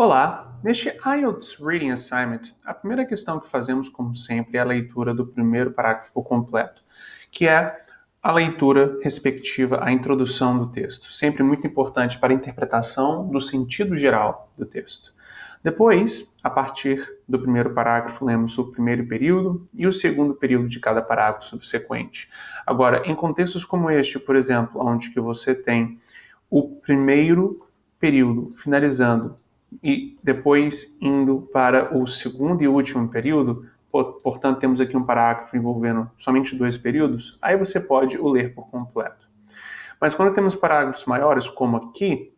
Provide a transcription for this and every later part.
Olá! Neste IELTS Reading Assignment, a primeira questão que fazemos, como sempre, é a leitura do primeiro parágrafo por completo, que é a leitura respectiva à introdução do texto, sempre muito importante para a interpretação do sentido geral do texto. Depois, a partir do primeiro parágrafo, lemos o primeiro período e o segundo período de cada parágrafo subsequente. Agora, em contextos como este, por exemplo, onde que você tem o primeiro período finalizando e depois indo para o segundo e último período, portanto temos aqui um parágrafo envolvendo somente 2 períodos, aí você pode o ler por completo. Mas quando temos parágrafos maiores, como aqui,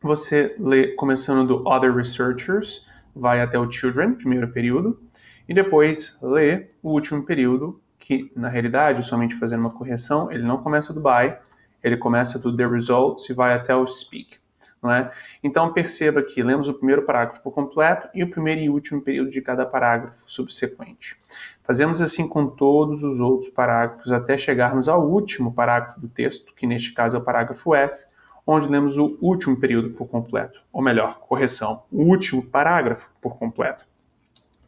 você lê começando do Other Researchers, vai até o Children, primeiro período, e depois lê o último período, que na realidade, somente fazendo uma correção, ele não começa do by, ele começa do The Results e vai até o Speak. Não é? Então perceba que lemos o primeiro parágrafo por completo e o primeiro e último período de cada parágrafo subsequente. Fazemos assim com todos os outros parágrafos até chegarmos ao último parágrafo do texto, que neste caso é o parágrafo F, onde lemos o último período por completo, ou melhor, correção, o último parágrafo por completo.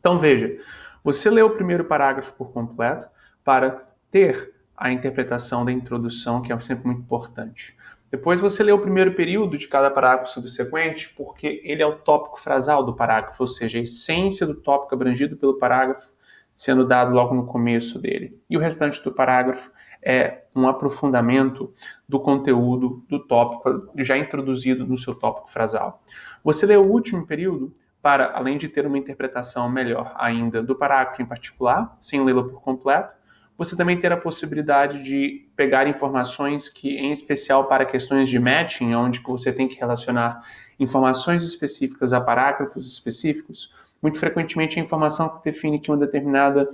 Então veja, você lê o primeiro parágrafo por completo para ter a interpretação da introdução, que é sempre muito importante. Depois você lê o primeiro período de cada parágrafo subsequente, porque ele é o tópico frasal do parágrafo, ou seja, a essência do tópico abrangido pelo parágrafo sendo dado logo no começo dele. E o restante do parágrafo é um aprofundamento do conteúdo do tópico já introduzido no seu tópico frasal. Você lê o último período para, além de ter uma interpretação melhor ainda do parágrafo em particular, sem lê-lo por completo, você também ter a possibilidade de pegar informações que, em especial para questões de matching, onde você tem que relacionar informações específicas a parágrafos específicos, muito frequentemente a informação que define que uma determinada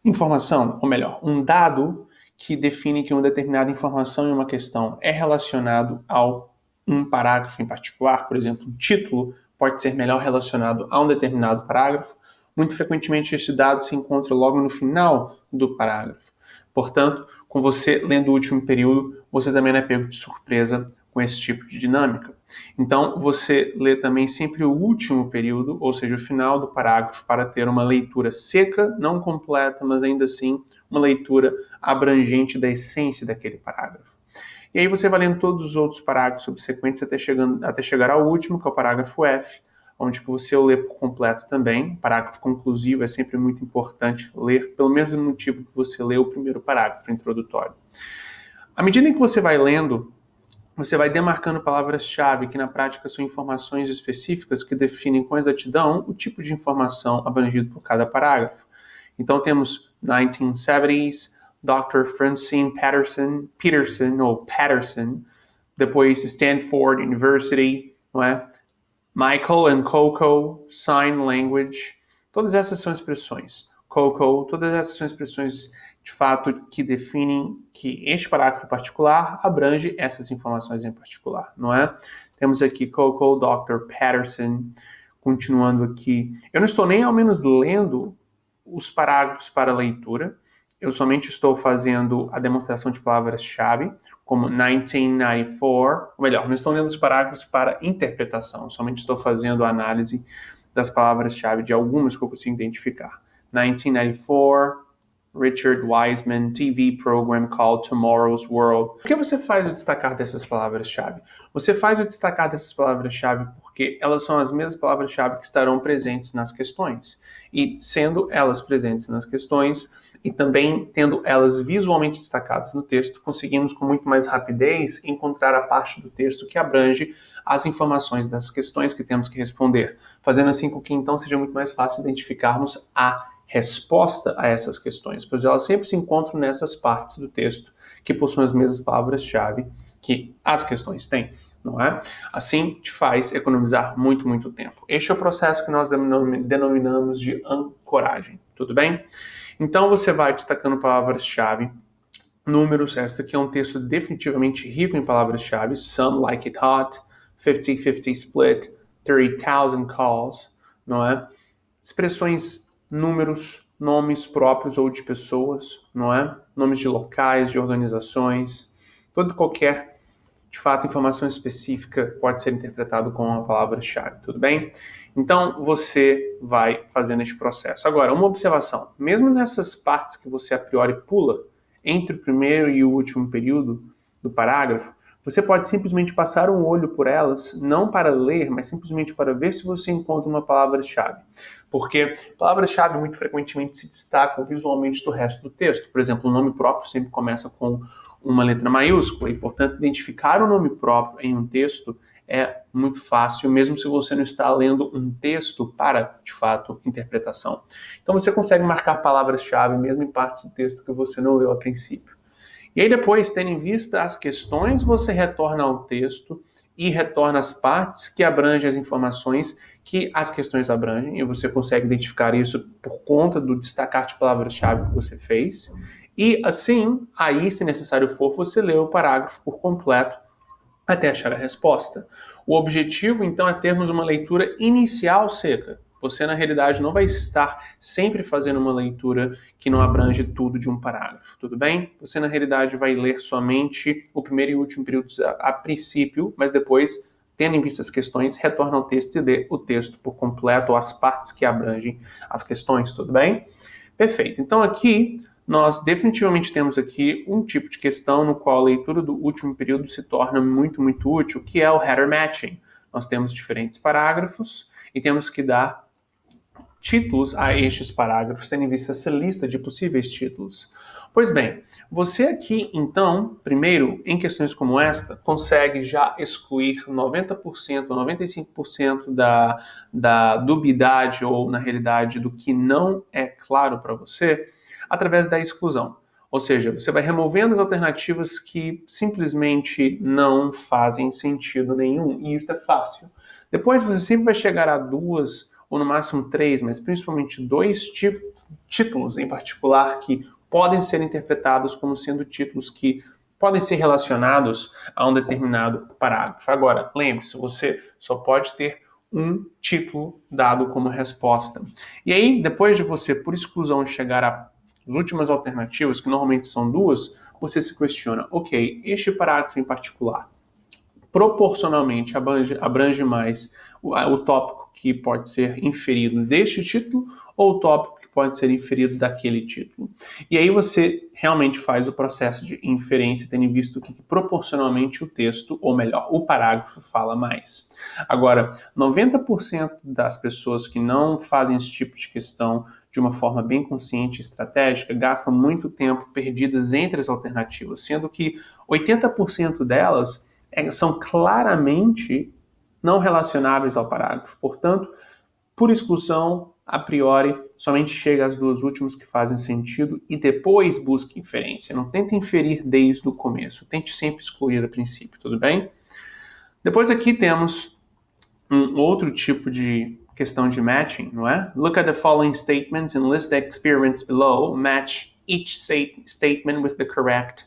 informação, ou melhor, um dado que define que uma determinada informação em uma questão é relacionado a um parágrafo em particular, por exemplo, o título pode ser melhor relacionado a um determinado parágrafo. Muito frequentemente esse dado se encontra logo no final do parágrafo. Portanto, com você lendo o último período, você também não é pego de surpresa com esse tipo de dinâmica. Então, você lê também sempre o último período, ou seja, o final do parágrafo, para ter uma leitura seca, não completa, mas ainda assim uma leitura abrangente da essência daquele parágrafo. E aí você vai lendo todos os outros parágrafos subsequentes até chegar ao último, que é o parágrafo F, onde você o lê por completo também. Parágrafo conclusivo é sempre muito importante ler, pelo mesmo motivo que você lê o primeiro parágrafo introdutório. À medida em que você vai lendo, você vai demarcando palavras-chave, que na prática são informações específicas que definem com exatidão o tipo de informação abrangido por cada parágrafo. Então temos 1970s, Dr. Francine Patterson, depois Stanford University, não é? Michael and Coco, Sign Language, todas essas são expressões. Coco, todas essas são expressões de fato que definem que este parágrafo em particular abrange essas informações em particular, não é? Temos aqui Coco, Dr. Patterson, continuando aqui. Eu não estou nem ao menos lendo os parágrafos para leitura, eu somente estou fazendo a demonstração de palavras-chave, como 1994, ou melhor, não estou lendo os parágrafos para interpretação, somente estou fazendo a análise das palavras-chave de algumas que eu consigo identificar. 1994, Richard Wiseman, TV program called Tomorrow's World. Por que você faz o destacar dessas palavras-chave? Você faz o destacar dessas palavras-chave porque elas são as mesmas palavras-chave que estarão presentes nas questões. E sendo elas presentes nas questões, e também tendo elas visualmente destacadas no texto, conseguimos com muito mais rapidez encontrar a parte do texto que abrange as informações das questões que temos que responder, fazendo assim com que então seja muito mais fácil identificarmos a resposta a essas questões, pois elas sempre se encontram nessas partes do texto que possuem as mesmas palavras-chave que as questões têm, não é? Assim, te faz economizar muito tempo. Este é o processo que nós denominamos de ancoragem, tudo bem? Então você vai destacando palavras-chave, números. Esse aqui é um texto definitivamente rico em palavras-chave. Some like it hot, 50-50 split, 30,000 calls, não é? Expressões, números, nomes próprios ou de pessoas, não é? Nomes de locais, de organizações, toda qualquer de fato, informação específica pode ser interpretado com uma palavra-chave, tudo bem? Então, você vai fazendo este processo. Agora, uma observação. Mesmo nessas partes que você a priori pula, entre o primeiro e o último período do parágrafo, você pode simplesmente passar um olho por elas, não para ler, mas simplesmente para ver se você encontra uma palavra-chave. Porque palavras-chave muito frequentemente se destacam visualmente do resto do texto. Por exemplo, o nome próprio sempre começa com uma letra maiúscula e, portanto, identificar o nome próprio em um texto é muito fácil, mesmo se você não está lendo um texto para, de fato, interpretação. Então você consegue marcar palavras-chave mesmo em partes do texto que você não leu a princípio. E aí depois, tendo em vista as questões, você retorna ao texto e retorna as partes que abrangem as informações que as questões abrangem, e você consegue identificar isso por conta do destacar de palavras-chave que você fez. E assim, aí, se necessário for, você lê o parágrafo por completo até achar a resposta. O objetivo, então, é termos uma leitura inicial seca. Você, na realidade, não vai estar sempre fazendo uma leitura que não abrange tudo de um parágrafo, tudo bem? Você, na realidade, vai ler somente o primeiro e último período a princípio, mas depois, tendo em vista as questões, retorna ao texto e lê o texto por completo, ou as partes que abrangem as questões, tudo bem? Perfeito. Então, aqui, nós definitivamente temos aqui um tipo de questão no qual a leitura do último período se torna muito, muito útil, que é o header matching. Nós temos diferentes parágrafos e temos que dar títulos a estes parágrafos, tendo em vista essa lista de possíveis títulos. Pois bem, você aqui, então, primeiro, em questões como esta, consegue já excluir 90% ou 95% da dubiedade ou, na realidade, do que não é claro para você, através da exclusão. Ou seja, você vai removendo as alternativas que simplesmente não fazem sentido nenhum, e isso é fácil. Depois você sempre vai chegar a duas ou no máximo três, mas principalmente dois títulos em particular que podem ser interpretados como sendo títulos que podem ser relacionados a um determinado parágrafo. Agora, lembre-se, você só pode ter um título dado como resposta. E aí, depois de você, por exclusão, chegar às últimas alternativas, que normalmente são duas, você se questiona, ok, este parágrafo em particular proporcionalmente abrange mais o tópico que pode ser inferido deste título ou o tópico que pode ser inferido daquele título. E aí você realmente faz o processo de inferência, tendo visto que proporcionalmente o texto, ou melhor, o parágrafo fala mais. Agora, 90% das pessoas que não fazem esse tipo de questão de uma forma bem consciente e estratégica gastam muito tempo perdidas entre as alternativas, sendo que 80% delas são claramente não relacionáveis ao parágrafo. Portanto, por exclusão, a priori, somente chega às duas últimas que fazem sentido e depois busque inferência. Não tente inferir desde o começo. Tente sempre excluir a princípio, tudo bem? Depois aqui temos um outro tipo de questão de matching, não é? Look at the following statements and list the experiments below. Match each statement with the correct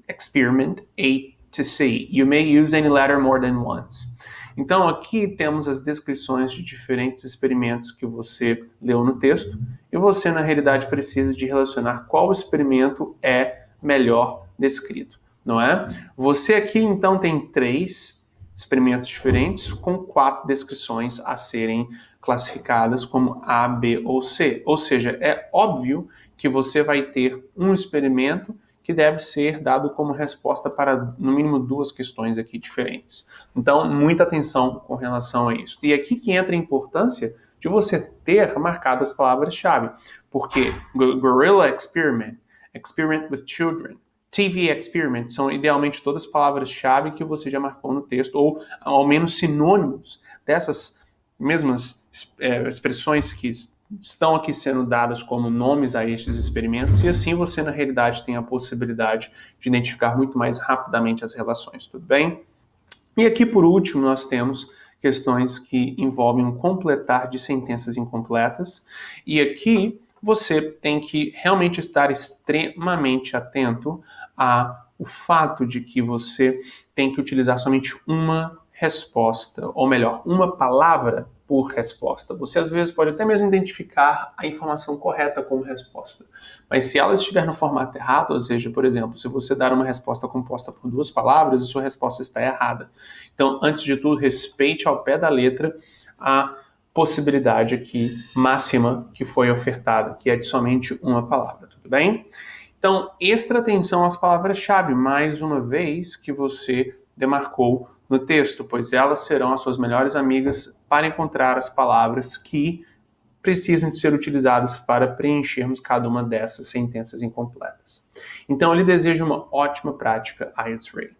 experiment A to C. You may use any letter more than once. Então, aqui temos as descrições de diferentes experimentos que você leu no texto e você, na realidade, precisa de relacionar qual experimento é melhor descrito, não é? Você aqui, então, tem 3 experimentos diferentes com 4 descrições a serem classificadas como A, B ou C. Ou seja, é óbvio que você vai ter um experimento que deve ser dado como resposta para, no mínimo, 2 questões aqui diferentes. Então, muita atenção com relação a isso. E aqui que entra a importância de você ter marcadas as palavras-chave, porque Gorilla Experiment, Experiment with Children, TV Experiment, são idealmente todas palavras-chave que você já marcou no texto, ou ao menos sinônimos dessas mesmas expressões que estão aqui sendo dadas como nomes a estes experimentos, e assim você, na realidade, tem a possibilidade de identificar muito mais rapidamente as relações, tudo bem? E aqui, por último, nós temos questões que envolvem um completar de sentenças incompletas, e aqui você tem que realmente estar extremamente atento ao fato de que você tem que utilizar somente uma resposta, ou melhor, uma palavra por resposta. Você às vezes pode até mesmo identificar a informação correta como resposta, mas se ela estiver no formato errado, ou seja, por exemplo, se você dar uma resposta composta por 2 palavras, a sua resposta está errada. Então, antes de tudo, respeite ao pé da letra a possibilidade aqui máxima que foi ofertada, que é de somente uma palavra, tudo bem? Então, extra atenção às palavras-chave, mais uma vez, que você demarcou no texto, pois elas serão as suas melhores amigas para encontrar as palavras que precisam de ser utilizadas para preenchermos cada uma dessas sentenças incompletas. Então, eu lhe desejo uma ótima prática IELTS Ready.